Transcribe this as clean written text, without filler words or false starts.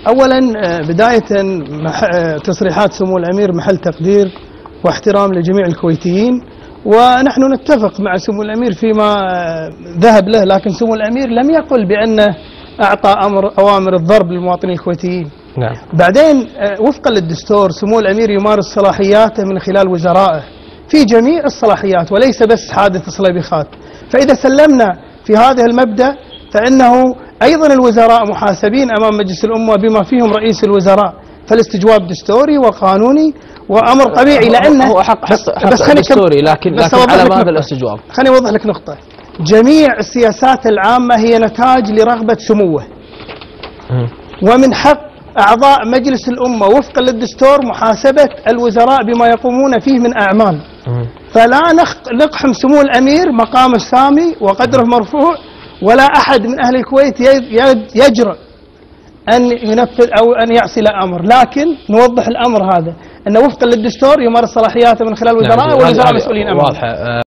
أولا بداية تصريحات سمو الأمير محل تقدير واحترام لجميع الكويتيين، ونحن نتفق مع سمو الأمير فيما ذهب له، لكن سمو الأمير لم يقل بأنه أعطى أوامر الضرب للمواطنين الكويتيين. نعم. بعدين وفقا للدستور سمو الأمير يمارس صلاحياته من خلال وزرائه في جميع الصلاحيات وليس بس حادث صليبيخات. فإذا سلمنا في هذا المبدأ فإنه أيضا الوزراء محاسبين أمام مجلس الأمة بما فيهم رئيس الوزراء، فالاستجواب دستوري وقانوني وأمر طبيعي، لأنه هو حق دستوري، لكن على ماذا الاستجواب؟ خليني أوضح لك نقطة. جميع السياسات العامة هي نتاج لرغبة سموه، ومن حق أعضاء مجلس الأمة وفقا للدستور محاسبة الوزراء بما يقومون فيه من أعمال. فلا نقحم سمو الأمير مقام السامي وقدره مرفوع، ولا أحد من أهل الكويت يجرؤ أن ينفذ أو أن يعصي له أمر، لكن نوضح الأمر هذا أنه وفقا للدستور يمارس صلاحياته من خلال وزراء، والوزراء مسؤولين أمامه.